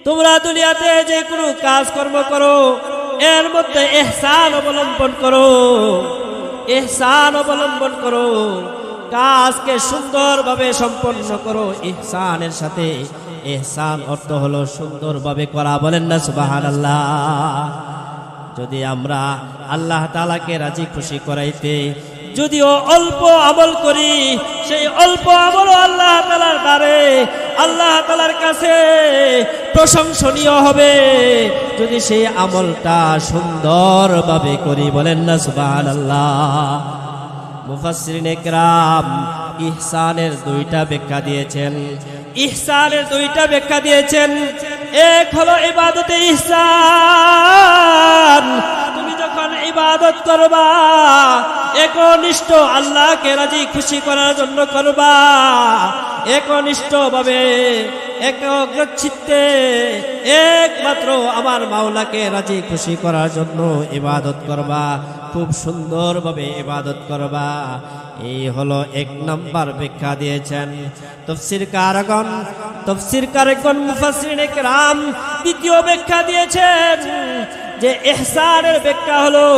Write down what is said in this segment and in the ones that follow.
তোমরা দুনিয়াতে যে কোনো কাজকর্ম করো এর মধ্যে ইহসান অবলম্বন করো, ইহসান অবলম্বন করো, কাজকে সুন্দরভাবে সম্পন্ন করো ইহসানের সাথে। ইহসান অর্থ হলো সুন্দরভাবে করা, বলেন না সুবহানাল্লাহ। যদি আমরা আল্লাহ তাআলাকে রাজি খুশি করাইতে যদিও অল্প আমল করি, সেই অল্প আমল আল্লাহ তাআলার দ্বারে আল্লাহ তাআলার কাছে প্রশংসনীয় হবে যদি সেই আমলটা সুন্দরভাবে করি, বলেন না সুবহানাল্লাহ। মুফাসসিরিনে কেরাম ইহসানের দুইটা ব্যাখ্যা দিয়েছেন, ইহসানের দুইটা ব্যাখ্যা দিয়েছেন। এক হলো ইবাদতে ইহসান, তুমি যখন ইবাদত করবা একনিষ্ঠ আল্লাহকে রাজি খুশি করার জন্য করবা, একনিষ্ঠভাবে একগ্রচিত্তে একমাত্র আমার মাওলাকে রাজি খুশি করার জন্য ইবাদত করবা, খুব সুন্দরভাবে ইবাদত করবা। এই হলো এক নাম্বার ব্যাখ্যা দিয়েছেন তাফসীরকারগণ মুফাসসিরিনে কেরাম। দ্বিতীয় ব্যাখ্যা দিয়েছেন যে ইহসানের ব্যাখ্যা হলো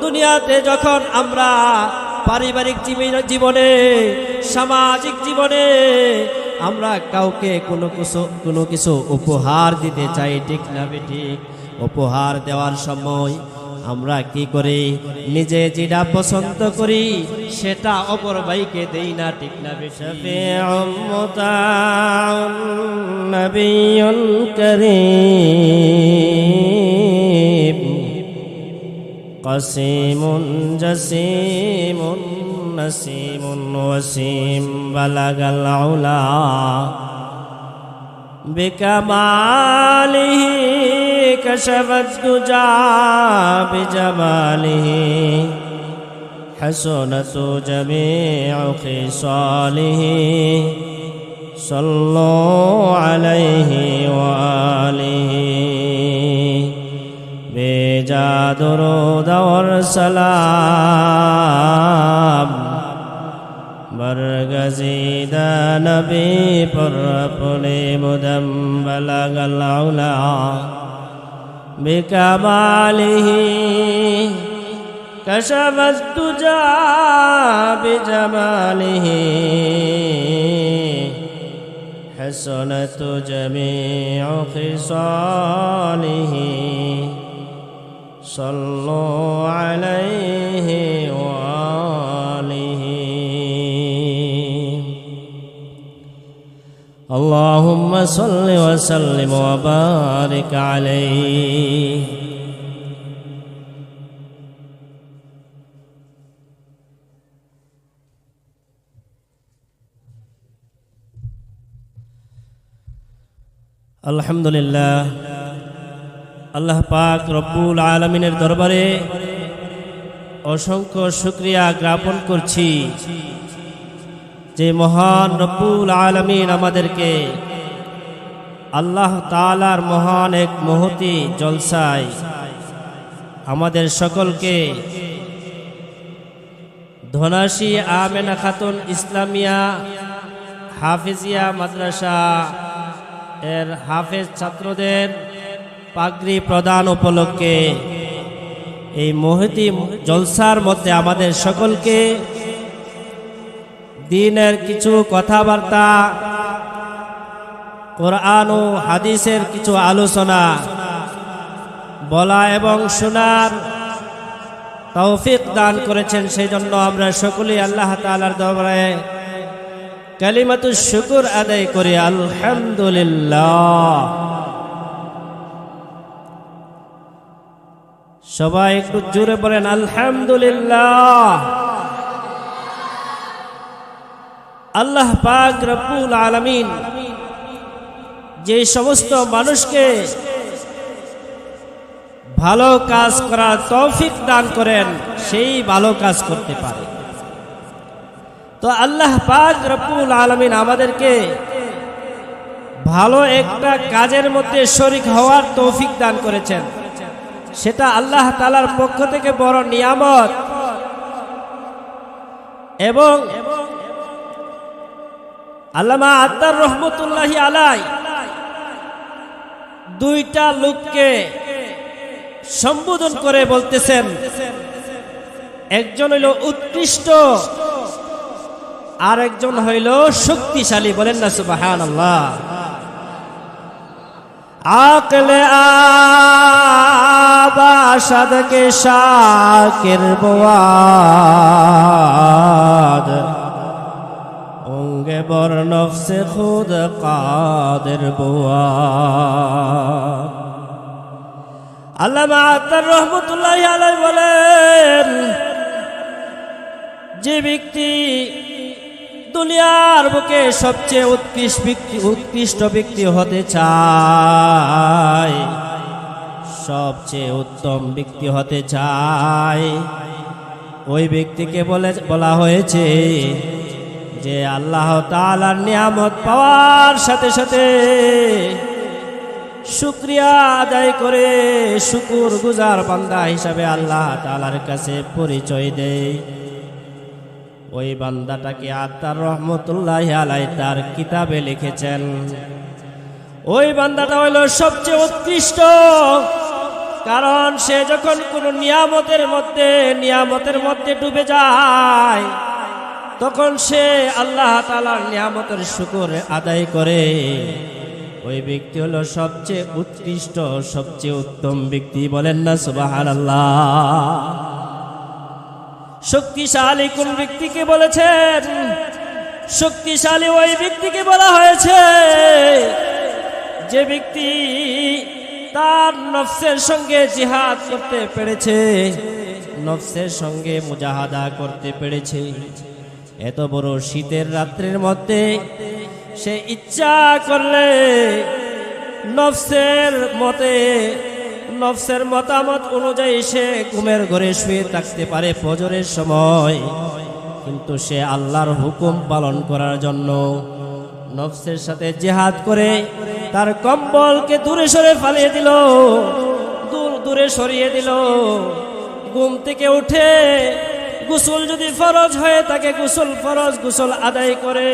দুনিয়াতে যখন আমরা পারিবারিক জীবনে, সামাজিক জীবনে আমরা কাউকে কোনো কিছু উপহার দিতে চাই, ঠিক না বেঠিক? উপহার দেওয়ার সময় আমরা কি করি? নিজে যেটা পছন্দ করি সেটা অপর ভাইকে দেই না, ঠিক না বেঠিক? নবিয়ুল করিম কাসিমুন জাসিমুন নাসিমুন ওয়াসিম বালাগাল উলা বিকামালিহি কাশাফাত দুজা বিজামালিহি হাসানাতু জামিউ খিসালিহি সাল্লু আলাইহি ওয়া আলিহি বেজা দুরুদ ওর সালাম बरगज़ीदा नबी पर अपने मुदम बलगल उला बिकमालिही कशफत दुजा बिजमालिही हसनत जमीउ खिसालिही सल्लु अलैहि व اللهم صل وسلم وبارك عليه। আলহামদুলিল্লাহ, আল্লাহ পাক রব্বুল আলামিনের দরবারে অসংখ্য শুকরিয়া জ্ঞাপন করছি যে মহান রব্বুল আলামিন আমাদেরকে আল্লাহ তাআলার মহান এক মহতি জলসায় আমাদের সকলকে ধনাশী আমেনা খাতুন ইসলামিয়া হাফিজিয়া মাদ্রাসা এর হাফেজ ছাত্রদের পাগড়ি প্রদান উপলক্ষে এই মহতি জলসার মধ্যে আমাদের সকলকে দ্বীনের কিছু কথাবার্তা, কোরআন ও হাদিসের কিছু আলোচনা বলা এবং শোনার তৌফিক দান করেছেন। সেই জন্য আমরা সকলেই আল্লাহ তাআলার দরবারে কালিমাতুশ শুকর আদায় করি, আলহামদুলিল্লাহ। সবাই একটু জোরে বলেন আলহামদুলিল্লাহ। আল্লাহ পাক রব্বুল আলামিন যে সমস্ত মানুষকে ভালো কাজ করার তৌফিক দান করেন সেই ভালো কাজ করতে পারে। তো আল্লাহ পাক রব্বুল আলামিন আমাদেরকে ভালো একটা কাজের মধ্যে শরীক হওয়ার তৌফিক দান করেছেন, সেটা আল্লাহ তাআলার পক্ষ থেকে বড় নিয়ামত। এবং আল্লামা আত্তার রহমতুল্লাহি আলাই দুইটা লোককে সম্বোধন করে বলতেছেন, একজন হইল উৎকৃষ্ট আর একজন হইল শক্তিশালী। বলেন না সুবহানাল্লাহ। আকলে আবাসাদ কে শাকির বুয়াদ, অঙ্গে বর নফসে খুদ কাদের বুয়াদ। আল্লামা আত্তার রহমতুল্লাহি আলাইহি বলেন, যে ব্যক্তি দুনিয়ার বুকে সবচেয়ে উৎকৃষ্ট ব্যক্তি হতে চায়, সবচেয়ে উত্তম ব্যক্তি হতে চায়, ওই ব্যক্তিকে বলা হয়েছে যে আল্লাহ তাআলার নিয়ামত পাওয়ার সাথে সাথে শুকরিয়া আদায় করে শুকুর গুজার বান্দা হিসাবে আল্লাহ তাআলার কাছে পরিচয় দেয়। ওই বান্দাটাকে আত্মার রহমতুল্লাহি আলাইহি তার কিতাবে লিখেছেন, ওই বান্দাটা হইল সবচেয়ে উৎকৃষ্ট। কারণ সে যখন কোনো নিয়ামতের মধ্যে ডুবে যায়, তখন সে আল্লাহ তাআলার নিয়ামতের শুকর আদায় করে। ওই ব্যক্তি হলো সবচেয়ে উৎকৃষ্ট, সবচেয়ে উত্তম ব্যক্তি। বলেন না সুবহানাল্লাহ। শক্তিশালী কোন ব্যক্তিকে বলেছেন? শক্তিশালী ওই ব্যক্তিকে বলা হয়েছে যে ব্যক্তি তার নফসের সঙ্গে জিহাদ করতে পেরেছে, নফসের সঙ্গে মুজাহাদা করতে পেরেছে। এত বড় শীতের রাত্রির মধ্যে সে ইচ্ছা করলে নফসের মতামত অনুযায়ী সে ঘুমের ঘরে শুয়ে থাকতে পারে ফজরের সময়, কিন্তু সে আল্লাহর হুকুম পালন করার জন্য নফসের সাথে জিহাদ করে তার কম্বলকে দূরে সরিয়ে দিল। ঘুম থেকে উঠে গোসল যদি ফরজ হয়ে থাকে গোসল আদায় করে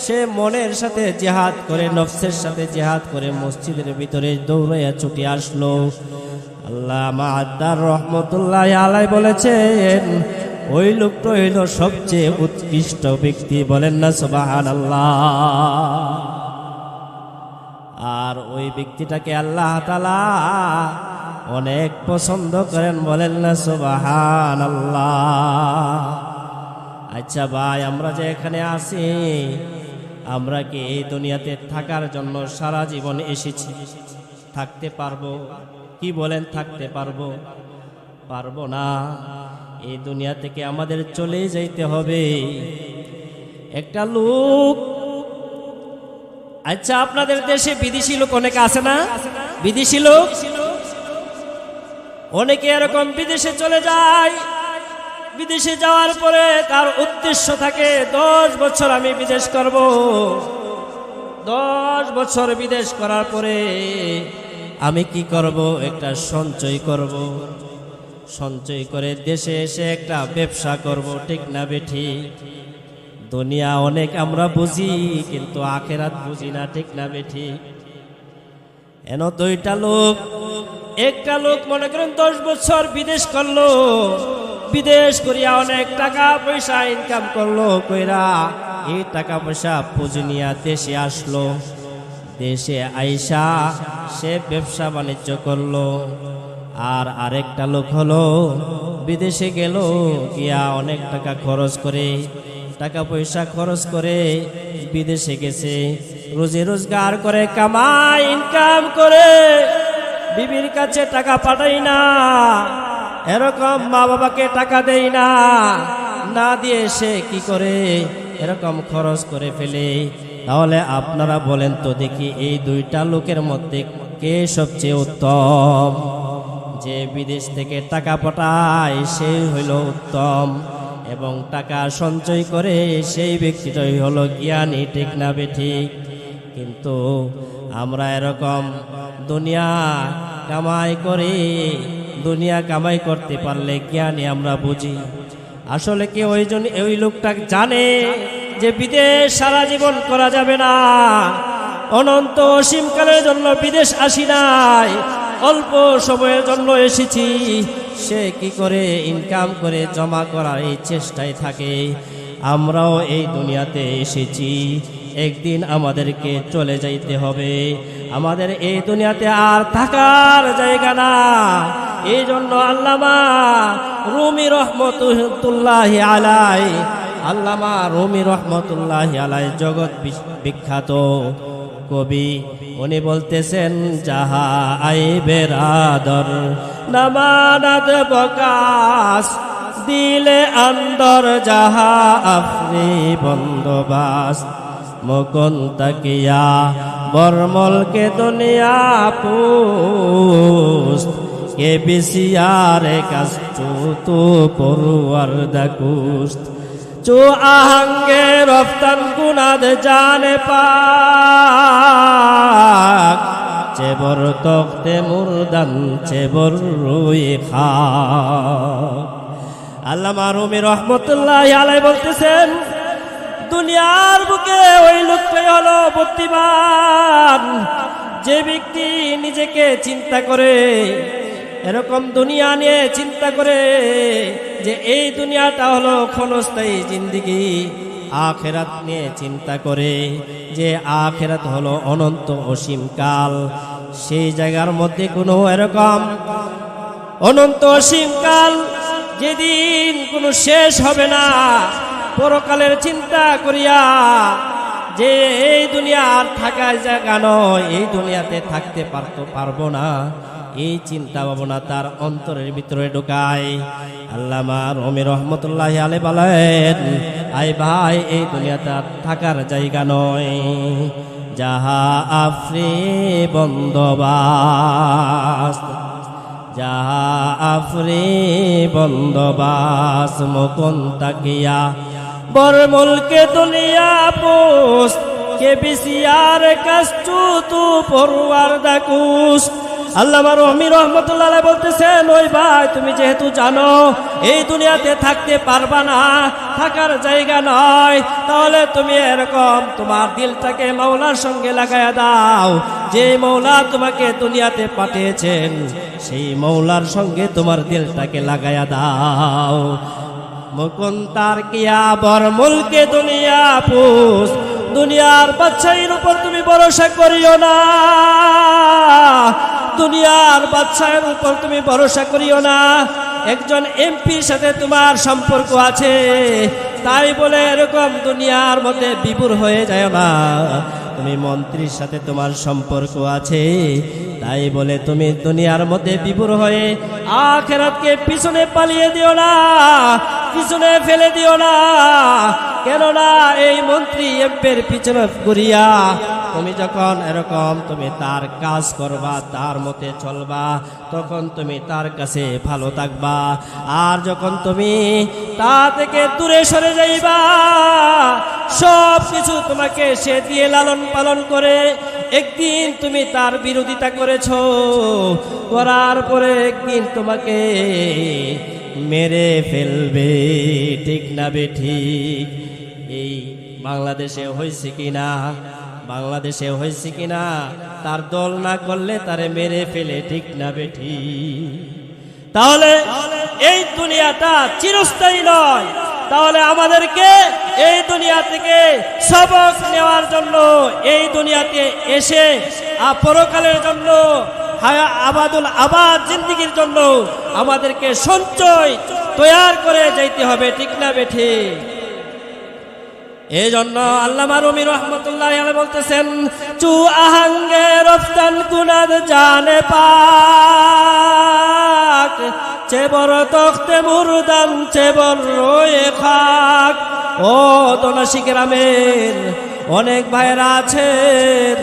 সে মনের সাথে জিহাদ করে, নফসের সাথে জিহাদ করে মসজিদের ভিতরে দৌড়াইয়া ছুটে আসলো। আল্লামা আত্তার রহমতুল্লাহি আলাইহি বলেছেন, ওই লোকটা হইল সবচেয়ে উৎকৃষ্ট ব্যক্তি। বলেন না সুবহানাল্লাহ। আর ওই ব্যক্তিটাকে আল্লাহ তাআলা অনেক পছন্দ করেন। বলেন না সুবহানাল্লাহ। আচ্ছা ভাই, আমরা যে এখানে আছি, আমরা কি এই দুনিয়াতে থাকার জন্য সারা জীবন এসেছি? থাকতে পারবো? কি বলেন, থাকতে পারবো? পারবো না। এই দুনিয়া থেকে আমাদের চলে যাইতে হবে। একটা লোক, আচ্ছা আপনাদের দেশে বিদেশি লোক অনেকে আছে না? বিদেশি লোক অনেকে এরকম বিদেশে চলে যায়। বিদেশে যাওয়ার পরে তার উদ্দেশ্য থাকে 10 বছর আমি বিদেশ করব। 10 বছর বিদেশ করার পরে আমি কি করব? একটা সঞ্চয় করব। সঞ্চয় করে দেশে এসে একটা ব্যবসা করব। ঠিক না বেঠি? দুনিয়া অনেক আমরা বুঝি, কিন্তু আখেরাত বুঝি না। ঠিক না বেঠি? এন দুইটা লোক, একটা লোক মনে করেন 10 বছর বিদেশ করলো, বিদেশ করিয়া অনেক টাকা পয়সা ইনকাম করলো, কইরা এই টাকা পয়সা পুঁজি নিয়া দেশে আসলো। দেশে আইসা সে ব্যবসা বাণিজ্য করলো। আর আরেকটা লোক হলো বিদেশে গেল, গিয়া অনেক টাকা খরচ করে, টাকা পয়সা খরচ করে বিদেশে গেছে, রোজি রোজগার করে, কামাই ইনকাম করে, বিবির কাছে টাকা পাঠাই না, এরকম মা বাবাকে টাকা দেই না, না দিয়ে সে কি করে? এরকম খরচ করে ফেলে। তাহলে আপনারা বলেন তো দেখি, এই দুইটা লোকের মধ্যে কে সবচেয়ে উত্তম? যে বিদেশ থেকে টাকা পাঠায় সেই হইল উত্তম, এবং টাকা সঞ্চয় করে সেই ব্যক্তিটাই হলো জ্ঞানী। ঠিক না বেঠিক? কিন্তু আমরা এরকম দুনিয়া কামাই করি, দুনিয়া কামাই করতে পারলে জ্ঞানী আমরা বুঝি। আসলে কি ওই লোকটা জানে যে বিদেশ সারা জীবন করা যাবে না, অনন্ত অসীমকালের জন্য বিদেশ আসি নাই, অল্প সময়ের জন্য এসেছি। সে কি করে ইনকাম করে জমা করার এই চেষ্টায় থাকে। আমরাও এই দুনিয়াতে এসেছি, একদিন আমাদেরকে চলে যাইতে হবে। আমাদের এই দুনিয়াতে আর থাকার জায়গা না। এই জন্য আল্লামা রুমি রহমতুল্লাহি আলাই, আল্লামা রুমি রহমতুল্লাহি আলাই জগৎ বিখ্যাত কবি, উনি বলতেছেন যাহা আই বেরাদর নামানাদ বকাস দিলে অন্দর যাহা আফরি বন্দোবাস মুকুন তাকিয়া বরমল কে দুনিয়া পুস্ত কে বিসিয়ারে কাস্তু তু পরুয়ার দাকুস্ত চো আহঙ্গে রফতান গুনাদ জানে পাক চেবর তখতে মুরদান চেবর রুই খাক। আল্লামা রুমি রহমতুল্লাহি আলাইহি বলতেছেন দুনিয়ার বুকে ওই লোকটাই হলো বুদ্ধিমান, যে ব্যক্তি নিজেকে চিন্তা করে, এরকম দুনিয়া নিয়ে চিন্তা করে যে এই দুনিয়াটা হলো ক্ষণস্থায়ী জিন্দেগি, আখেরাত নিয়ে চিন্তা করে যে আখেরাত হলো অনন্ত অসীম কাল। সেই জায়গার মধ্যে কোনো এরকম অনন্ত অসীম কাল যেদিন কোনো শেষ হবে না, পরকালের চিন্তা করিয়া যে এই দুনিয়া আর থাকার জায়গা নয়, এই দুনিয়াতে থাকতে পারবো না, এই চিন্তা ভাবনা তার অন্তরের ভিতরে ঢুকায়। আল্লামা রুমি রহমতুল্লাহি আলাইহি বলেন আই ভাই, এই দুনিয়াতে থাকার জায়গা নয়। যাহা আফরি বন্দোবাস, যাহা আফরি বন্দোবাস মুকুন তাকিয়া বরমল কে দুনিয়া পোস্ত কে বিসিয়ার কাস্তু তু পরুয়ার দাকুস। আল্লামা রুমি রহমতুল্লাহ আলাইহি বলতেছেন ওই ভাই, তুমি যেহেতু জানো এই দুনিয়াতে থাকতে পারবা না, থাকার জায়গা নয়, তাহলে তুমি এরকম তোমার দিলটাকে মাওলার সঙ্গে লাগায়া দাও। যে মাওলা তোমাকে দুনিয়াতে পাঠিয়েছেন সেই মাওলার সঙ্গে তোমার দিলটাকে লাগায়া দাও। মুকুন তার কিয়া বরমল কে দুনিয়া পুস, দুনিয়ার বাদশাহীর উপর তুমি ভরসা করিও না, দুনিয়ার বাদশাহের উপর তুমি ভরসা করিও না। একজন এমপির সাথে তোমার সম্পর্ক আছে তাই বলে এরকম দুনিয়ার মধ্যে বিভোর হয়ে যায় না। তুমি মন্ত্রীর সাথে তোমার সম্পর্ক আছে তাই বলে তুমি দুনিয়ার মধ্যে বিভোর হয়ে আখিরাতকে পিছনে পালিয়ে দিও না, পিছনে ফেলে দিও না। কেননা এই মন্ত্রী এমপির পিছনে ঘুরিয়া তুমি যখন এরকম তুমি তার কাজ করবা, তার মতে চলবা, তখন তুমি তার কাছে ভালো থাকবা। আর যখন তুমি তা থেকে দূরে সরে যাইবা, সব কিছু তোমাকে সে দিয়ে লালন পালন করে, একদিন তুমি তার বিরোধিতা করেছো, করার পরে একদিন তোমাকে মেরে ফেলবে, ঠিক না বেঠিক? এই বাংলাদেশে হয়েছে কিনা, বাংলাদেশে হয়েছে কিনা? তার দল না করলে তারে মেরে ফেলে, ঠিক না বেঠি? তাহলে এই দুনিয়াটা চিরস্থায়ী নয়। তাহলে আমাদেরকে এই দুনিয়া থেকে সবক নেওয়ার জন্য, এই দুনিয়াতে এসে পরকালের জন্য, আবাদুল আবাদ জিন্দেগির জন্য আমাদেরকে সঞ্চয় তৈয়ার করে যাইতে হবে, ঠিক না বেঠি? এই জন্য আল্লামা রুমি রহমতুল্লাহ আলাইহি বলতেছেন চু আহাঙ্গে রফতান কুনাদ জানে পাক, চেবর তখতে মুরদান চেবর রয়ে খাক। ও দোনাশি গ্রামের অনেক ভাইয়েরা আছেন,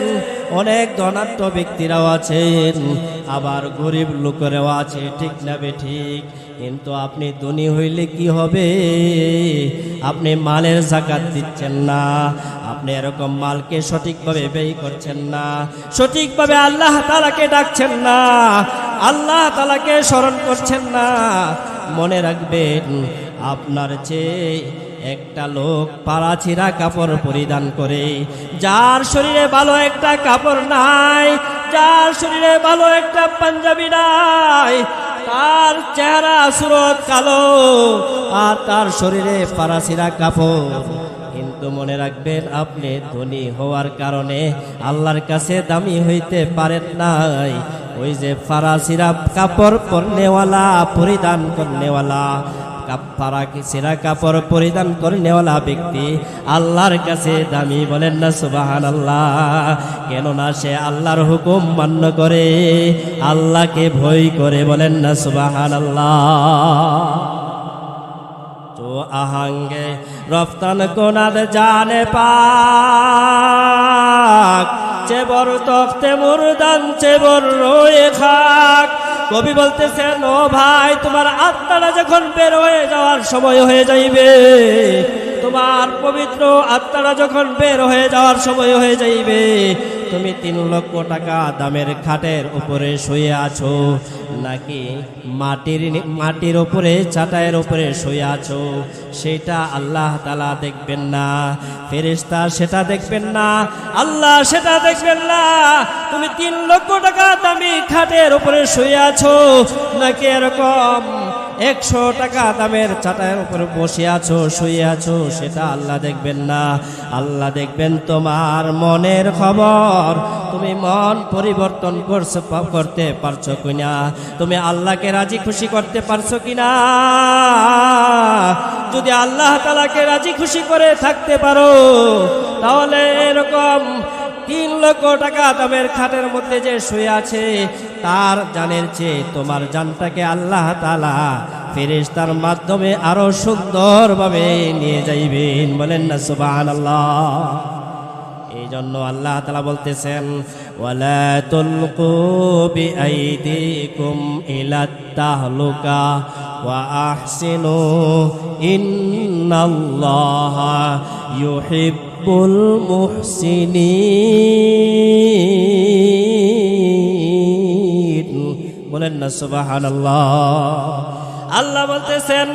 অনেক ধনাঢ্য ব্যক্তিরাও আছেন, আবার গরিব লোকেরাও আছে, ঠিক না বেঠিক? কিন্তু আপনি ধনী হইলে কি হবে? আপনি মালের যাকাত দিচ্ছেন না, আপনি এরকম মালকে সঠিকভাবে ব্যয় করছেন না, সঠিকভাবে আল্লাহ তাআলাকে ডাকছেন না, আল্লাহ তাআলাকে স্মরণ করছেন না। মনে রাখবেন আপনার চেয়ে একটা লোক পাড়াছিরা কাপড় পরিধান করে, যার শরীরে ভালো একটা কাপড় নাই, যার শরীরে ভালো একটা পাঞ্জাবি নাই, তার চেহারা সুরত কালো আর তার শরীরে পাড়াছিরা কাপড়। কিন্তু মনে রাখবেন, আপনি ধনী হওয়ার কারণে আল্লাহর কাছে দামি হইতে পারেন নাই। ওই যে ফারাসিরা কাপড় পরনেওয়ালা, পরিধান করনেওয়ালা, ফারাসিরা কাপড় পরিধান করনেওয়ালা ব্যক্তি আল্লাহর কাছে দামি, বলেন না সুবহানাল্লাহ। কেননা সে আল্লাহর হুকুম মান্য করে, আল্লাহকে ভয় করে, বলেন না সুবহানাল্লাহ। তো আহাঙ্গে রফতান কোনাদ জানে পাক, চেবর তখতে মুরদান চেবর রয়ে খাক। কবি বলতেছেন, ও ভাই, তোমার আত্মাটা যখন বের হয়ে যাওয়ার সময় হয়ে যাইবে, তোমার পবিত্র আত্মাটা যখন বের হয়ে যাওয়ার সময় হয়ে যাইবে, তুমি 3 লক্ষ টাকা দামের খাটের উপরে শুয়ে আছো, নাকি মাটির উপরে চাটাইয়ের উপরে শুয়ে আছো, সেটা আল্লাহ তাআলা দেখবেন না, ফেরেশতা সেটা দেখবেন না, আল্লাহ সেটা দেখবেন না। তুমি 3 লক্ষ টাকা দামি খাটের উপরে শুয়ে আছো, নাকি এরকম 100 টাকা দামের চাটাইয়ের উপরে বসে আছো, শুয়ে আছো, সেটা আল্লাহ দেখবেন না। আল্লাহ দেখবেন তোমার মনের খবর, তুমি মন পরিবর্তন করতে পারছো কিনা, তুমি আল্লাহকে রাজি খুশি করতে পারছো কিনা। যদি আল্লাহ তাআলাকে রাজি খুশি করে থাকতে পারো, তাহলে এরকম 3 লক্ষ টাকা দামের খাটের মধ্যে যে শুয়ে আছে, তার জানের চেয়ে তোমার জানটাকে আল্লাহ তাআলা ফেরেশতার মাধ্যমে আরো সুন্দরভাবে নিয়ে যাইবেন, বলেন না সুবহানাল্লাহ। এই জন্য আল্লাহ তাআলা বলতেছেন, ওয়ালা তুলকু বিআইদিকুম ইলাত তাহলুকা ওয়া আহসিনু ইন্নাল্লাহা ইউহিব্বুল মুহসিনিন, বলেন না সুবহানাল্লাহ। আল্লাহ বলতেছেন,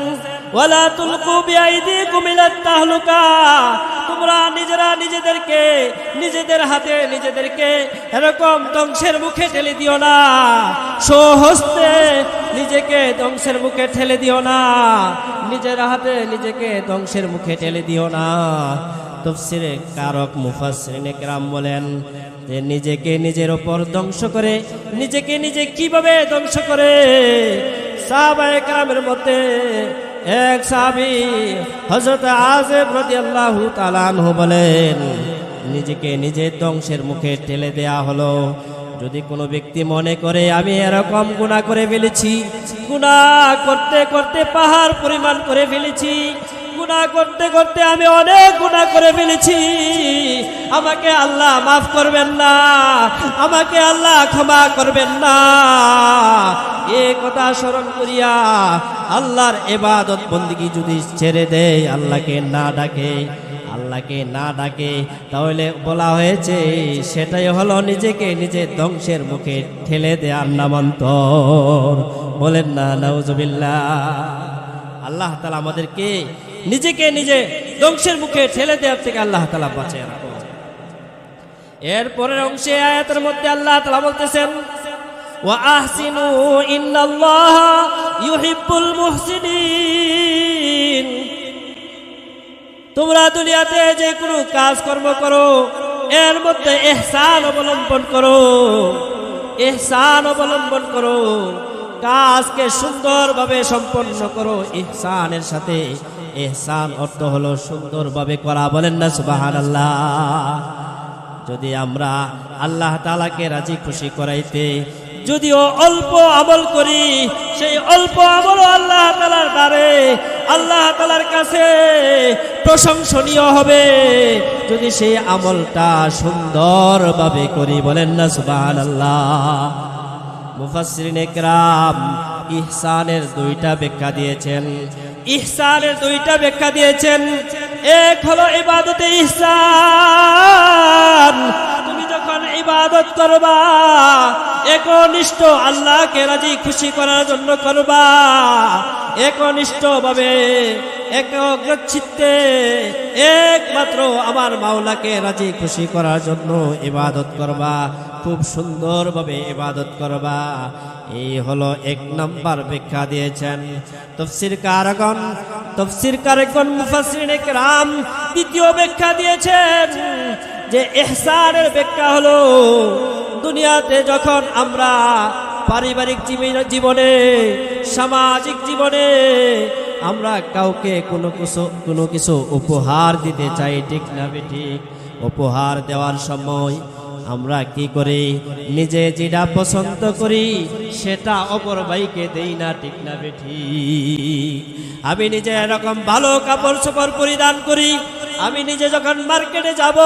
ওয়ালা তুলকু বিআইদিকুম ইলাত তাহলুকা, তোমরা নিজেরা নিজেদের হাতে নিজেদেরকে এরকম ধ্বংসের মুখে ঠেলে দিও না, স্বহস্তে নিজেকে ধ্বংসের মুখে ঠেলে দিও না, নিজের হাতে নিজেকে ধ্বংসের মুখে ঠেলে দিও না। তাফসীরে কারক মুফাসসিরিনে কেরাম বলেন যে নিজেকে নিজের উপর ধ্বংস করে, নিজেকে নিজে কিভাবে ধ্বংস করে। সাহাবায়ে কেরামের মধ্যে এক সাহাবী হযরত আযিব রাদিয়াল্লাহু তাআলা আনহু বলেন, নিজেকে নিজে ধ্বংসের মুখে ঠেলে দেয়া হলো। যদি কোনো ব্যক্তি মনে করে আমি এরকম গুনাহ করে ফেলেছি, গুনাহ করতে করতে পাহাড় পরিমাণ করে ফেলেছি, গুনাহ করতে করতে আমি অনেক গুনাহ করে ফেলেছি, আমাকে আল্লাহ মাফ করবেন না, আমাকে আল্লাহ ক্ষমা করবেন না, এই কথা স্মরণ করিয়া আল্লাহর ইবাদত বন্দেগী যদি ছেড়ে দেয়, আল্লাহকে না ডাকে, তাহলে বলা হয়েছে সেটাই হলো নিজেকে নিজে ধ্বংসের মুখে ঠেলে দেওয়ার নামান্তর, বলেন না নাউজুবিল্লাহ। আল্লাহ তাআলা আমাদেরকে নিজেকে নিজে ধ্বংসের মুখে ঠেলে দেওয়ার থেকে আল্লাহ তাআলা বাঁচিয়ে রাখো। এরপরের অংশে আয়াতের মধ্যে আল্লাহ তাআলা বলতেছেন, ওয়া আহসিনু ইন্নাল্লাহা ইউহিব্বুল মুহসিনিন, তোমরা দুনিয়াতে যে কোনো কাজ কর্ম করো, এর মধ্যে ইহসান অবলম্বন করো, ইহসান অবলম্বন করো, কাজকে সুন্দরভাবে সম্পন্ন করো। ইহসানের সাথে ইহসান অর্থ হলো সুন্দরভাবে করা, বলেন না সুবহানাল্লাহ। যদি আমরা আল্লাহ তাআলাকে রাজি খুশি করাইতে যদিও অল্প আমল করি, সেই অল্প আমল আল্লাহ তাআলার দ্বারে, আল্লাহ তাআলার কাছে প্রশংসনীয় হবে যদি সেই আমলটা সুন্দরভাবে করি, বলেন না সুবহানাল্লাহ। মুফাসসিরিনে কেরাম ইহসানের 2টা ব্যাখ্যা দিয়েছেন, ইহসানের 2টা ব্যাখ্যা দিয়েছেন। এক হলো ইবাদতে ইহসান, তুমি যখন ইবাদত করবা, একনিষ্ঠ আল্লাহকে রাজি খুশি করার জন্য করবা, একনিষ্ঠভাবে একগ্রচিত্তে একমাত্র আমার মাওলাকে রাজি খুশি করার জন্য ইবাদত করবা, খুব সুন্দরভাবে ইবাদত করবা। এই হলো এক নম্বর ব্যাখ্যা দিয়েছেন তফসিরকারগণ মুফাসসিরিনে কেরাম। দ্বিতীয় ব্যাখ্যা দিয়েছেন যে ইহসানের ব্যাখ্যা হলো দুনিয়াতে যখন আমরা পারিবারিক জীবনে, সামাজিক জীবনে আমরা কাউকে কোনো কিছু উপহার দিতে চাই, ঠিক না বেঠিক? উপহার দেওয়ার সময় আমরা কি করি? নিজে যেটা পছন্দ করি সেটা অপর ভাইকে দেই না, ঠিক না বেঠিক? আমি নিজে এরকম ভালো কাপড় চোপড় পরিধান করি, আমি নিজে যখন মার্কেটে যাব,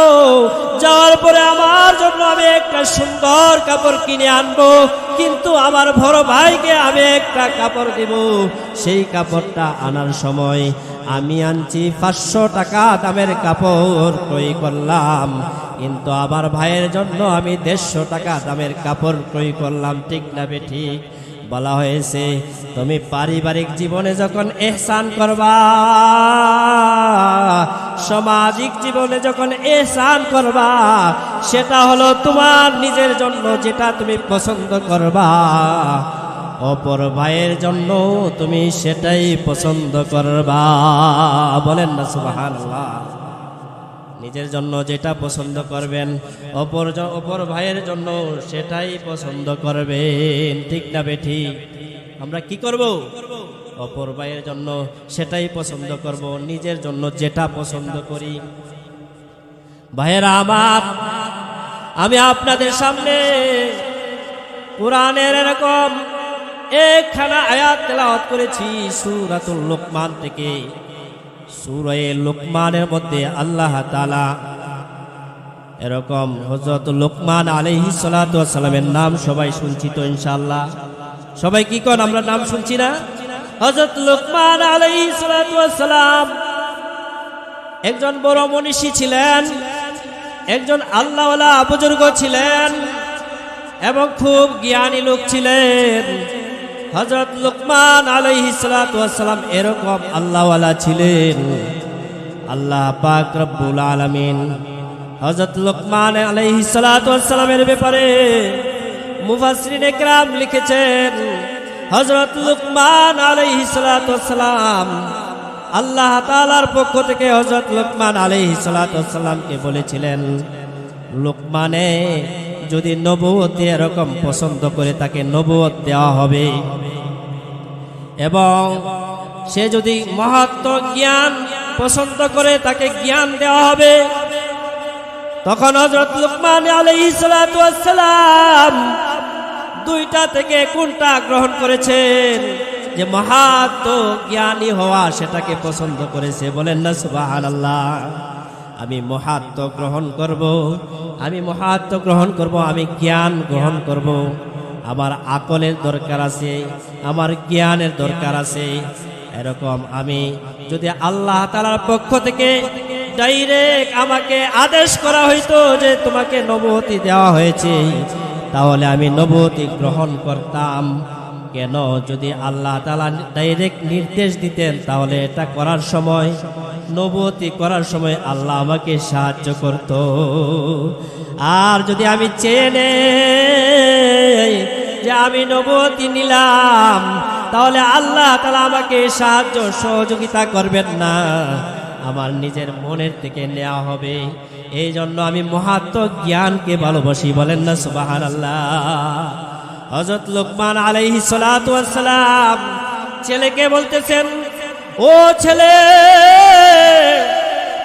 যাওয়ার পরে আমার জন্য আমি একটা সুন্দর কাপড় কিনে আনবো, কিন্তু আমার বড় ভাইকে আমি একটা কাপড় দেব। সেই কাপড়টা আনার সময় আমি আনছি 500 টাকা দামের কাপড় ক্রয় করলাম, কিন্তু আমার ভাইয়ের জন্য আমি 150 টাকা দামের কাপড় ক্রয় করলাম, ঠিক না বেঠিক? বলা হয়েছে তুমি পারিবারিক জীবনে যখন ইহসান করবা, সামাজিক জীবনে যখন ইহসান করবা, সেটা হলো তোমার নিজের জন্য যেটা তুমি পছন্দ করবা, অপর ভাইয়ের জন্য তুমি সেটাই পছন্দ করবা। বলেন না সুবহানাল্লাহ? নিজের জন্য যেটা পছন্দ করবেন অপর ভাইয়ের জন্য সেটাই পছন্দ করবেন, ঠিক না বেঠিক? আমরা কি করব? অপর ভাইয়ের জন্য সেটাই পছন্দ করব, নিজের জন্য যেটা পছন্দ করি। ভাইয়েরা আমার, আমি আপনাদের সামনে কোরআনের এরকম একখানা আয়াত তেলাওয়াত করেছি সূরাতুল লুকমান থেকে। সূরা লুকমানের মধ্যে আল্লাহ তাআলা এরকম হযরত লুকমান আলাইহিস সালাতু ওয়াস সালামের নাম সবাই শুনছি তো ইনশাআল্লাহ? সবাই কি কোন আমরা নাম শুনছি না? হযরত লুকমান আলাইহিস সালাতু ওয়াস সালাম একজন বড় মনীষী ছিলেন, একজন আল্লাহওয়ালা বুজুর্গ ছিলেন এবং খুব জ্ঞানী লোক ছিলেন। হযরত লুকমান আলাইহিস সালাতু ওয়াস সালাম এরকম আল্লাহওয়ালা ছিলেন। আল্লাহ পাক রব্বুল আলামিন হযরত লুকমান আলাইহিস সালাতু ওয়াস সালামের ব্যাপারে মুফাসসিরিনে কেরাম লিখেছেন, হযরত লুকমান আলাইহিস সালাতু ওয়াস সালাম আল্লাহ তাআলার পক্ষ থেকে হযরত লুকমান আলাইহিস সালাতু ওয়াস সালামকে বলেছিলেন, লুকমানে যদি নবুয়ত এরকম পছন্দ করে তাকে নবুয়ত দেওয়া হবে, এবং সে যদি মহত্ব জ্ঞান পছন্দ করে তাকে জ্ঞান দেওয়া হবে। তখন হযরত লুকমান আলাইহিস সালাতু ওয়াস সালাম দুইটা থেকে কোনটা গ্রহণ করেছেন? যে মহত্ব জ্ঞানী হওয়া সেটাকে পছন্দ করেছে। বলেন না সুবহানাল্লাহ? আমি মহত্ব গ্রহণ করব, আমি মহত্ব গ্রহণ করব, আমি জ্ঞান গ্রহণ করব। আমার আকলের দরকার আছে, আমার জ্ঞানের দরকার আছে। এরকম আমি যদি আল্লাহ তাআলার পক্ষ থেকে ডাইরেক্ট আমাকে আদেশ করা হইতো যে তোমাকে নবুয়ত দেওয়া হয়েছে, তাহলে আমি নবুয়ত গ্রহণ করতাম। কেন? যদি আল্লাহ তাআলা ডাইরেক্ট নির্দেশ দিতেন তাহলে এটা করার সময়, নবুয়ত করার সময় আল্লাহ আমাকে সাহায্য করত। আর যদি আমি চেয়ে নেই যে আমি নবুয়ত নিলাম, তাহলে আল্লাহ তাআলা আমাকে সাহায্য সহযোগিতা করবেন না, আমার নিজের মনের থেকে নেওয়া হবে। এই জন্য আমি মহত্ব জ্ঞানকে ভালোবাসি। বলেন না সুবহানাল্লাহ? হযরত লুকমান আলাইহিস সালাতু ওয়াস সালাম ছেলেকে বলতেছেন, ও ছেলে,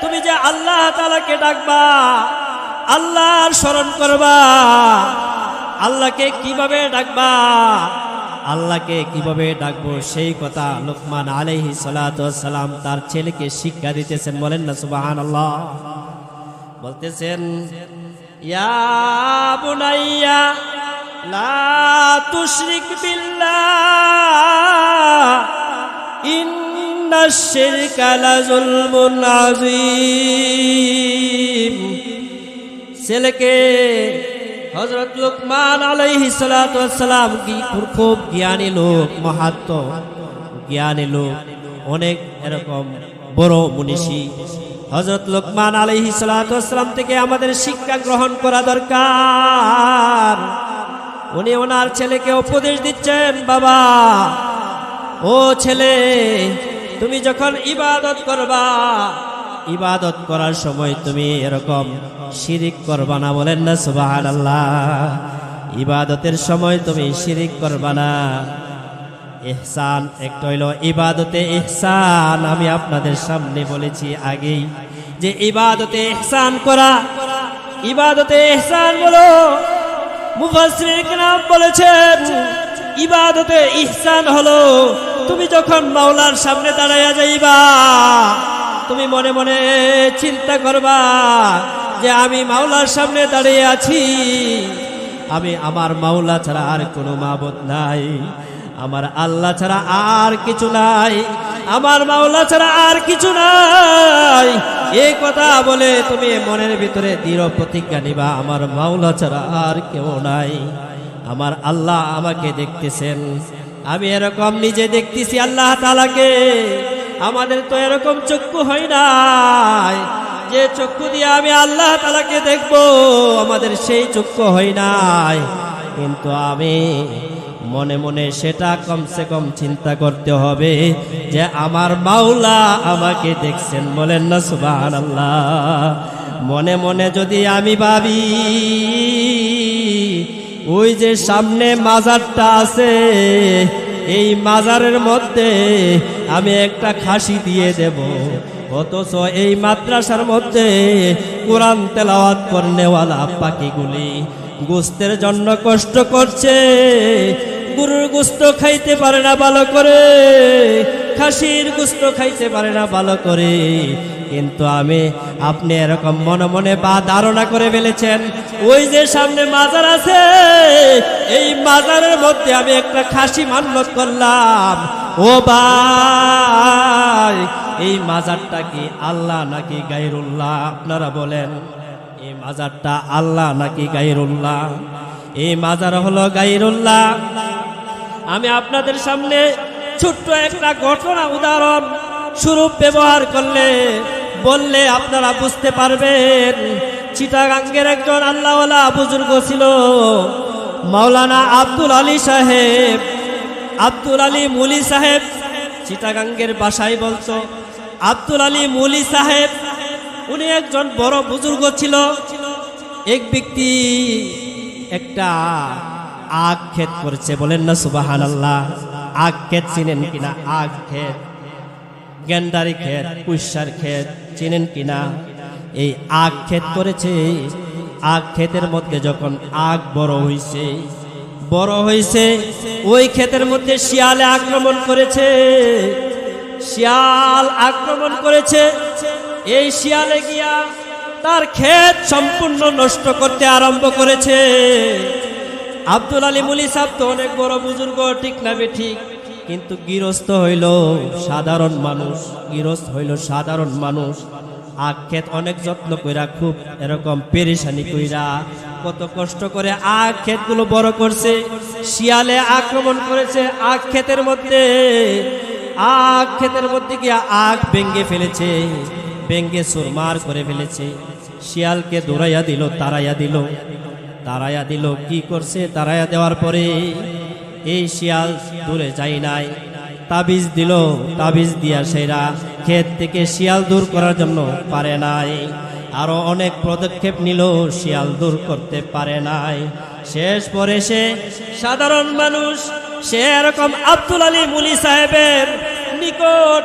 তুমি যে আল্লাহ তাআলাকে ডাকবা, আল্লাহর স্মরণ করবা, আল্লাহকে কিভাবে ডাকবা, আল্লাহকে কিভাবে ডাকবো সেই কথা লুকমান আলাইহিস সালাতু ওয়াস সালাম তার ছেলেকে শিক্ষা দিতেছেন। বলেন না সুবহানাল্লাহ? বলতেছেন, ইয়া বুনাইয়া লা তুশরিক বিল্লাহ ইন্নাশ শিরকা লাযুলমুন আযীম। ছেলেকে হযরত লুকমান আলাইহিস সালাতু ওয়াস সালাম কি খুব জ্ঞানী লোক, মহাত্ম জ্ঞানী লোক, অনেক এরকম বড় মনীষী। হযরত লুকমান আলাইহিস সালাতু ওয়াস সালাম থেকে আমাদের শিক্ষা গ্রহণ করা দরকার। উনি ওনার ছেলেকে উপদেশ দিচ্ছেন, বাবা ও ছেলে, তুমি যখন ইবাদত করবা, ইবাদত করার সময় তুমি এরকম শিরিক করবা না। বলেন না সুবহানাল্লাহ। ইবাদতের সময় তুমি শিরিক করবা না। ইহসান একটা হইল ইবাদতে ইহসান। আমি আপনাদের সামনে বলেছি আগেই যে ইবাদতে ইহসান করা, ইবাদতে ইহসান বলো। মুফাসসিরিন কিরাম বলেছেন ইবাদতে ইহসান হলো তুমি যখন মাওলার সামনে দাঁড়াইয়া যাইবা, তুমি মনে মনে চিন্তা করবা যে আমি মাওলার সামনে দাঁড়িয়ে আছি, আমি আমার মাওলা ছাড়া আর কোনো মাবুদ নাই, আমার আল্লাহ ছাড়া আর কিছু নাই, আমার মাওলা ছাড়া আর কিছু নাই। এই কথা বলে তুমি মনের ভিতরে দৃঢ় প্রতিজ্ঞা নিবা, আমার মাওলা ছাড়া আর কেউ নাই, আমার আল্লাহ আমাকে দেখতেছেন, আমি এরকম নিজে দেখতেছি আল্লাহ তাআলাকে। আমাদের তো এরকম চক্ষু হয় নাই যে চক্ষু দিয়ে আমি আল্লাহ তাআলাকে দেখবো, আমাদের সেই চক্ষু হয় নাই। কিন্তু আমি মনে মনে সেটা কমসে কম চিন্তা করতে হবে যে আমার মাওলা আমাকে দেখছেন। বলেন না সুবহানাল্লাহ। মনে মনে যদি আমি ভাবি ওই যে সামনে মাজারটা আছে, এই মাজারের মধ্যে আমি একটা খাসি দিয়ে দেব, অথচ এই মাদ্রাসার মধ্যে কোরআন তেলাওয়াত করনেওয়ালা পাখিগুলি গোস্তের জন্য কষ্ট করছে, গরুর গোস্ত খাইতে পারে না ভালো করে, খাসির গোস্ত খাইতে পারে না ভালো করে, কিন্তু আপনি এরকম মনে মনে বা ধারণা করে ফেলেছেন ওই যে সামনে মাজার আছে, এই মাজারের মধ্যে আমি একটা খাসি মান্নত করলাম। ও ভাই, এই মাজারটা কি আল্লাহ নাকি গায়রুল্লাহ? আপনারা বলেন, এই মাজারটা আল্লাহ নাকি গায়রুল্লাহ? এই মাজার হলো গায়রুল্লাহ। আমি আপনাদের সামনে ছোট্ট একটা ঘটনা উদাহরণ স্বরূপ ব্যবহার বললে আপনারা বুঝতে পারবেন। চিটাগাঙ্গের একজন আল্লাহওয়ালা বুজুর্গ ছিল, মাওলানা আব্দুল আলী সাহেব, আব্দুল আলী মুলি সাহেব। চিটাগাঙ্গের ভাষায় বলতো আব্দুল আলী মুলি সাহেব। উনি একজন বড় বুজুর্গ ছিল। এক ব্যক্তি একটা আখ ক্ষেত করেছে। বলেন না সুবহানাল্লাহ। আখ ক্ষেত চিনেন কিনা? আখ ক্ষেত, গেন্ডারি ক্ষেত, পুষ্যার ক্ষেত চিনেন কিনা? এই আখ ক্ষেত করেছে। আখ ক্ষেতের মধ্যে যখন আখ বড় হয়েছে, ওই ক্ষেতের মধ্যে শিয়ালে আক্রমণ করেছে। শিয়াল আক্রমণ করেছে। এই শিয়ালে গিয়া তার ক্ষেত সম্পূর্ণ নষ্ট করতে আরম্ভ করেছে। আব্দুল আলী মুলি সাহেব তো অনেক বড় বুজুর্গ, ঠিক না ঠিক, কিন্তু গৃহস্থ হইল সাধারণ মানুষ। গৃহস্থ হইল সাধারণ মানুষ। আখ ক্ষেত অনেক যত্ন কইরা, খুব এরকম পেরেশানি কইরা, কত কষ্ট করে আখ ক্ষেতগুলো বড় করছে। শিয়ালে আক্রমণ করেছে আখ ক্ষেতের মধ্যে। আখ ক্ষেতের মধ্যে গিয়া আখ ভেঙ্গে ফেলেছে, ভেঙ্গে চুরমার করে ফেলেছে। শিয়ালকে দৌড়াইয়া দিল, তাড়াইয়া দিল। কি করছে? তাড়াইয়া দেওয়ার পরে এই শিয়াল দূরে যায় নাই, তাবিজ দিল। তাবিজ দিয়া সেরা ক্ষেত থেকে শিয়াল দূর করার জন্য পারে নাই। আরো অনেক পদক্ষেপ নিল, শিয়াল দূর করতে পারে নাই। শেষ পরে সে সাধারণ মানুষ, সে এরকম আব্দুল আলী মুলি সাহেবের নিকট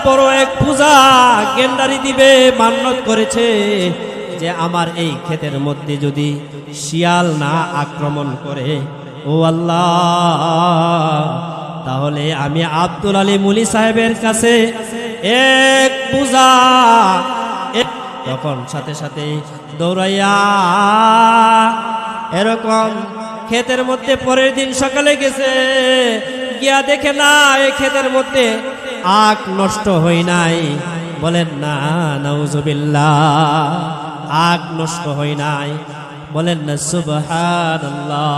বড় এক পূজা গেন্ডারি দিবে মান্যত করেছে যে আমার এই ক্ষেতের মধ্যে যদি শিয়াল না আক্রমণ করে, ও আল্লাহ, তাহলে আমি আব্দুল আলী মুলি সাহেবের কাছে এক পূজা। তখন সাথে সাথে দৌড়াইয়া এরকম ক্ষেতের মধ্যে পরের দিন সকালে গেছে, গিয়া দেখে না এই ক্ষেতের মধ্যে আখ নষ্ট হয় নাই। বলেন না নাউজুবিল্লাহ। আখ নষ্ট হয় নাই। বলেন না সুবহানাল্লাহ।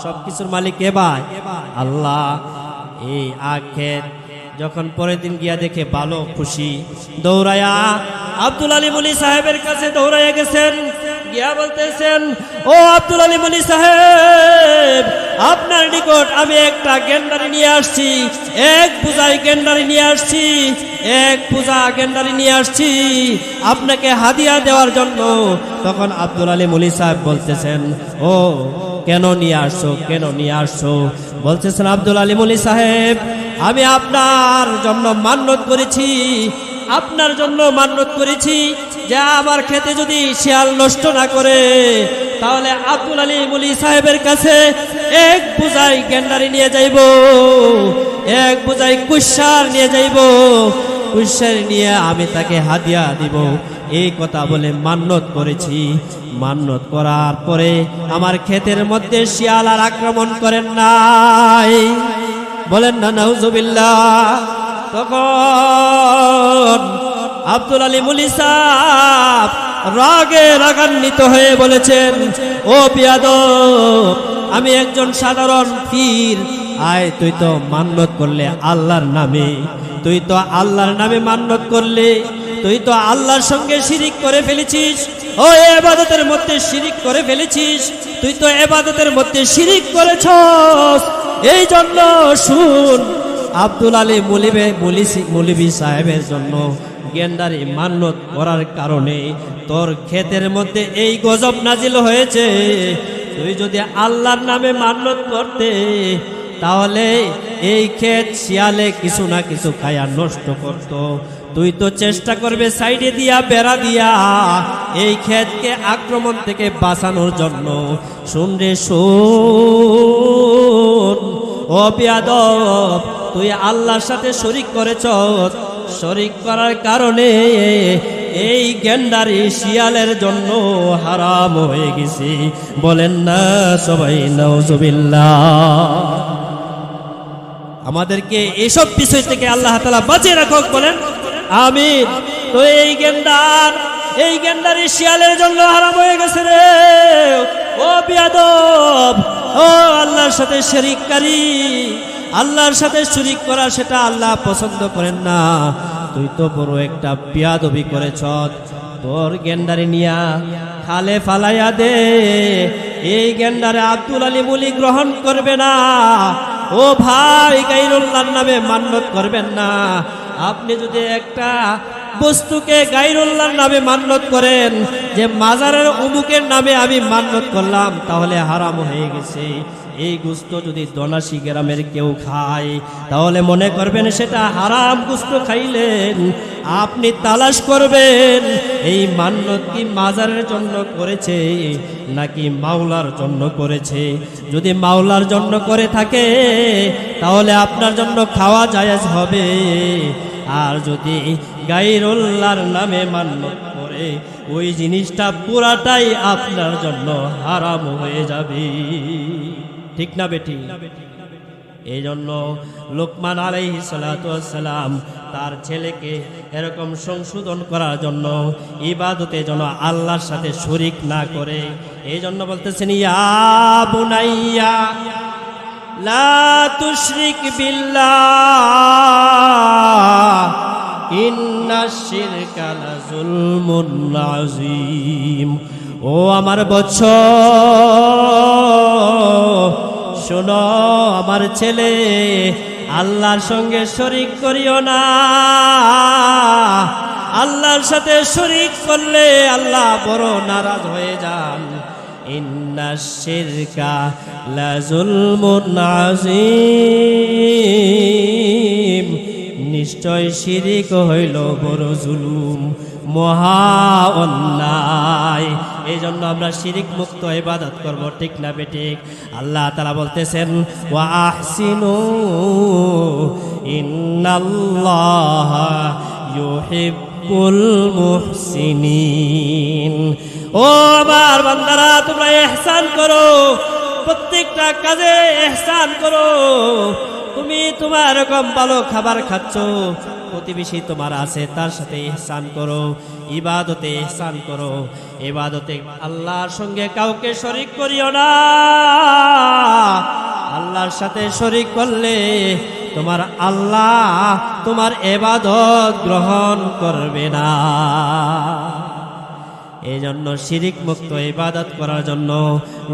সবকিছুর মালিক কে ভাই? আল্লাহ। এই আখের যখন পরের দিন গিয়া দেখে ভালো খুশি, দৌড়ায়া আব্দুল আলী মুলি সাহেবের কাছে দৌড়াইয়া গেছেন, গিয়া বলতেছেন, ও আব্দুল আলী মুলি সাহেব, আপনার নিকট আমি একটা গেন্ডারি নিয়ে আসছি, এক পূজায় গেন্ডারি নিয়ে আসছি, এক পূজা গেন্ডারি নিয়ে আসছি আপনাকে হাদিয়া দেওয়ার জন্য। তখন আব্দুল আলী মুলি সাহেব বলতেছেন, ও কেন নিয়ে আসছো, কেন নিয়ে আসছো? বলতেছেন, আব্দুল আলী মুলি সাহেব, আমি আপনার জন্য মান্যত করেছি, আপনার জন্য মান্যত করেছি যে আমার খেতে যদি শিয়াল নষ্ট না করে, তাহলে আব্দুল আলী মুলি সাহেবের কাছে এক বোঝাই গেন্ডারি নিয়ে যাইব, এক বোঝাই কুশার নিয়ে যাইব, কুশার নিয়ে আমি তাকে হাদিয়া দিব। এই কথা বলে মান্যত করেছি। মান্যত করার পরে আমার ক্ষেতের মধ্যে শিয়াল আর আক্রমণ করেন নাই। বলেন না নাউজুবিল্লাহ। তখন আব্দুল আলী মুলি সাহেব রাগে রাগান্বিত হয়ে বলেছেন, ও বিয়াদব, আমি একজন সাধারণ পীর, আয় তুই তো মান্যত করলে আল্লাহর নামে, তুই তো আল্লাহর নামে মান্যত করলে, তুই তো আল্লাহর সঙ্গে শিরিক করে ফেলেছিস, ও ইবাদতের মধ্যে শিরিক করে ফেলেছিস, তুই তো ইবাদতের মধ্যে শিরিক করেছস। এই জন্য শুন, আব্দুল আলী মৌলভী সাহেবের জন্য গেন্ডারি মান্যত করার কারণে তোর ক্ষেতের মধ্যে এই গজব নাজিল হয়েছে। তুই যদি আল্লাহর নামে মান্যত করতে, তাহলে এই ক্ষেত শিয়ালে কিছু না কিছু খায়া নষ্ট করত। তুই তো চেষ্টা করবে সাইডে দিয়া, বেড়া দিয়া এই ক্ষেতকে আক্রমণ থেকে বাঁচানোর জন্য। শুন রে শুন, ও বিয়াদব, তুই আল্লাহর সাথে শরীক করেছ, শরীক করার কারণে এই গেন্ডারি শিয়ালের জন্য হারাম হয়ে গেছে। বলেন না সবাই নাউজুবিল্লাহ। আমাদেরকে এসব বিষয় থেকে আল্লাহ তাআলা বাঁচিয়ে রাখুক, বলেন আমিন। তো এই গেন্ডারি শিয়ালের জন্য হারাম হয়ে গেছে রে ও বিয়াদব, ও আল্লাহর সাথে শরীককারী। আল্লাহর সাথে শরীক করা সেটা আল্লাহ পছন্দ করেন না। তুই তো বড় একটা বিয়াদবি করেছ। তোর গেন্ডারি নিয়া খালে ফালাইয়া দে। এই গেন্ডারে আব্দুল আলী মুলি গ্রহণ করবে না। ও ভাই, গায়রুল্লাহর নামে মান্যত করবেন না। আপনি যদি একটা বস্তুকে গায়রুল্লাহর নামে মান্যত করেন, যে মাজারের অমুকের নামে আমি মান্যত করলাম, তাহলে হারাম হয়ে গেছে। এই গোস্ত যদি দনাশি গ্রামের কেউ খায়, তাহলে মনে করবেন সেটা হারাম গোস্ত খাইলেন। আপনি তালাশ করবেন এই মান্যত কি মাজারের জন্য করেছে নাকি মাওলার জন্য করেছে। যদি মাওলার জন্য করে থাকে, তাহলে আপনার জন্য খাওয়া জায়েজ হবে। আর যদি গায়রুল্লাহর নামে মান্যত করে, ওই জিনিসটা পুরাটাই আপনার জন্য হারাম হয়ে যাবে। ঠিক না বেটি? এই জন্য লোকমান আলাইহিস সালাতু ওয়াস সালাম তার ছেলেকে এরকম সংশোধন করার জন্য, ইবাদতে যেন আল্লাহর সাথে শরীক না করে, এই জন্য বলতেছেন, ইয়া বুনাইয়া লা তুশরিক বিল্লাহ ইন্নাশ শিরকা লাযুলমুন আযীম। ও আমার বৎস, শোনো আমার ছেলে, আল্লাহর সঙ্গে শরীক করিও না। আল্লাহর সাথে শরীক করলে আল্লাহ বড় নারাজ হয়ে যান। ইন্নাশ শিরকা লাযুলমুন আযীম, নিশ্চয় শিরিক হইল বড় জুলুম, মহা অন্যায়। এই জন্য আমরা শিরিক মুক্ত ইবাদত করব। ঠিক না বেঠিক? আল্লাহ তাআলা বলতেছেন, ওয়া আহসিনু ইন্নাল্লাহা ইউহিব্বুল মুহসিনিন। ও আমার বান্দারা, তোমরা ইহসান করো, প্রত্যেকটা কাজে ইহসান করো। তুমি তোমার এরকম ভালো খাবার খাচ্ছ, প্রতিবেশী তোমার আছে তার সাথে ইহসান করো, ইবাদতে ইহসান করো। ইবাদতে আল্লাহর সঙ্গে কাউকে শরীক করিও না। আল্লাহর সাথে শরীক করলে তোমার আল্লাহ তোমার ইবাদত গ্রহণ করবে না। এই জন্য শিরিক মুক্ত ইবাদত করার জন্য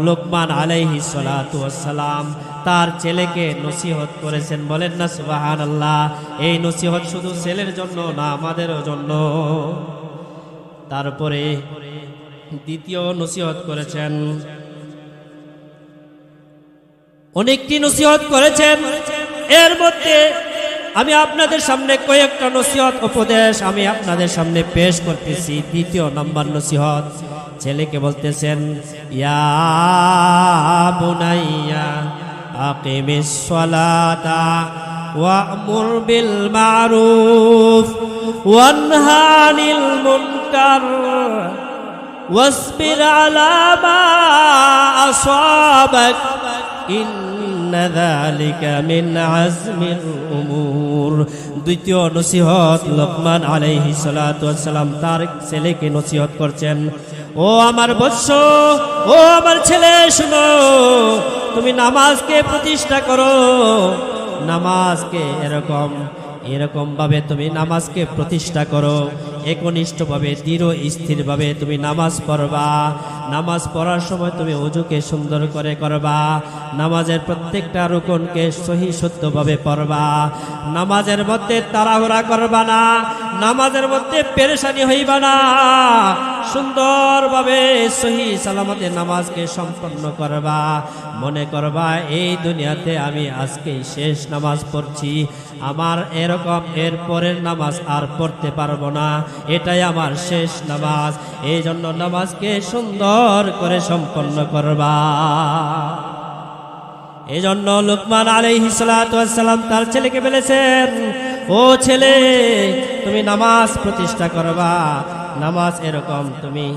লোকমান আলাইহিস সালাতু ওয়াস সালাম তার ছেলেকে নসিহত করেছেন। বলেন না সুবহানাল্লাহ। এই নসিহত শুধু ছেলের জন্য না, আমাদেরও জন্য। তারপরে দ্বিতীয় নসিহত করেছেন, অনেকটি নসিহত করেছেন। এর মধ্যে আমি আপনাদের সামনে কয়েকটা নসিহত উপদেশ আমি আপনাদের সামনে পেশ করতেছি। দ্বিতীয় নাম্বার নসিহত, ছেলেকে বলতেছেন, ইয়া বুনাইয়া আকিমিস সালাতা ওয়া'মুর বিল মা'রুফ ওয়ানহা আনিল মুনকার ওয়াসবির আলা মা আসাবাক ইন্না যালিকা মিন আজমিল উমুর। দ্বিতীয় নসিহত লোকমান আলাইহিস সালাতু ওয়াস সালাম তার ছেলেকে নসিহত করছেন, ও আমার বৎস, ও আমার ছেলে, শুনো, তুমি নামাজকে প্রতিষ্ঠা করো। নামাজকে এরকম ভাবে তুমি নামাজকে প্রতিষ্ঠা করো। একনিষ্ঠভাবে দৃঢ় স্থিরভাবে তুমি নামাজ পড়বা। নামাজ পড়ার সময় তুমি ওযুকে সুন্দর করে করবা। নামাজের প্রত্যেকটা রুকনকে সহি শুদ্ধভাবে পড়বা। নামাজের মধ্যে তাড়াহুড়া করবা না, নামাজের মধ্যে পেরেশানি হইবা না। সুন্দরভাবে সহি সালামতে নামাজকে সম্পন্ন করবা। মনে করবা এই দুনিয়াতে আমি আজকেই শেষ নামাজ পড়ছি, আমার এরকম এর পরের নামাজ আর পড়তে পারবো না, এটাই আমার শেষ নামাজ। এই জন্য নামাজকে সুন্দর করে সম্পন্ন করবা। এই জন্য লোকমান আলাইহিস সালাতু ওয়াস সালাম তার ছেলেকে বলেছেন, ও ছেলে, তুমি নামাজ প্রতিষ্ঠা করবা। নামাজ এরকম তুমি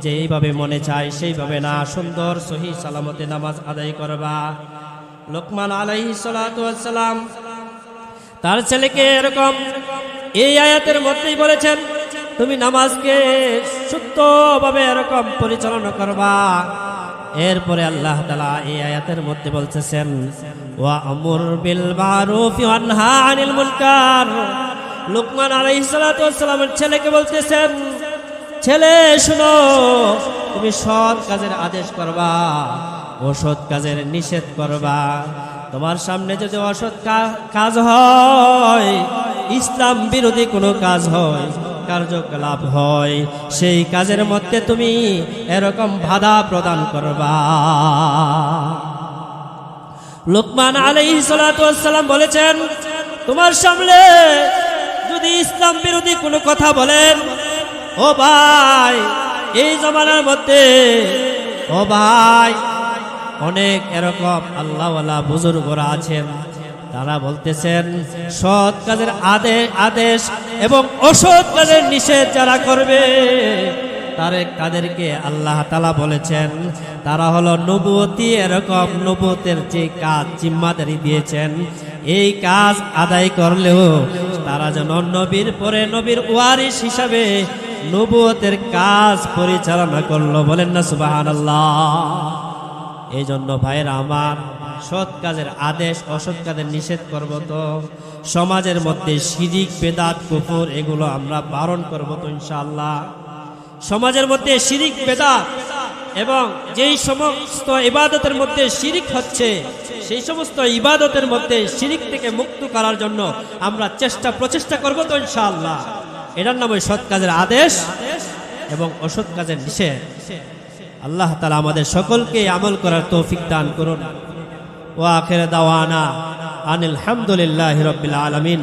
যেইভাবে মনে চায় সেইভাবে না, সুন্দর সহি সালামতে নামাজ আদায় করবা। লোকমান আলাইহিস সালাতু ওয়াস সালাম তার ছেলেকে এরকম এই আয়াতের মধ্যেই বলেছেন, তুমি নামাজকে শুদ্ধভাবে এরকম পরিচালনা করবা। এরপরে আল্লাহ তাআলা এই আয়াতের মধ্যে বলতেছেন, ওয়া'মুর বিল মা'রুফি ওয়ানহা আনিল মুনকার। লোকমান আলাইহিস সালাতু ওয়াস সালামের ছেলেকে বলতেছেন, ছেলে শুনো, তুমি সৎ কাজের আদেশ করবা, অসৎ কাজের নিষেধ করবা। তোমার সামনে যদি অসৎ কাজ হয়, ইসলাম বিরোধী কোনো কাজ হয়, কার্যকলাপ হয়, সেই কাজের মধ্যে তুমি এরকম বাধা প্রদান করবা। লোকমান আলাইহিস সালাতু ওয়াস সালাম বলেছেন, তোমার সামনে যদি ইসলাম বিরোধী কোনো কথা বলেন, ও ভাই, এই জমানার মধ্যে, ও ভাই, অনেক এরকম আল্লাহওয়ালা বুজুর্গরা আছেন, তারা বলতেছেন সৎ কাজের আদেশ এবং অসৎ কাজের নিষেধ যারা করবে তাদেরকে আল্লাহ তাআলা বলেছেন তারা হলো নবুয়তি, এরকম নবুয়তের যে কাজ জিম্মাদারি দিয়েছেন, এই কাজ আদায় করলেও তারা যেন নবীর পরে নবীর ওয়ারিস হিসাবে নবুয়তের কাজ পরিচালনা করলো। বলেন না সুবহানাল্লাহ। এই জন্য ভাইয়েরা আমার, সৎ কাজের আদেশ অসৎ কাজের নিষেধ করব তো সমাজের মধ্যে শিরিক বেদাত কুফর এগুলো আমরা বারণ করব তো ইনশাআল্লাহ। সমাজের মধ্যে শিরিক বেদাত এবং যেই সমস্ত ইবাদতের মধ্যে শিরিক হচ্ছে সেই সমস্ত ইবাদতের মধ্যে শিরিক থেকে মুক্ত করার জন্য আমরা প্রচেষ্টা করব তো ইনশাআল্লাহ। এটার নাম সৎ কাজের আদেশ এবং অসৎ কাজের নিষেধ। আল্লাহ তাআলা আমাদের সকলকে আমল করার তৌফিক দান করুন। ওয়া আখির দাওয়ানা আনিল হামদুলিল্লাহি রাব্বিল আলামিন।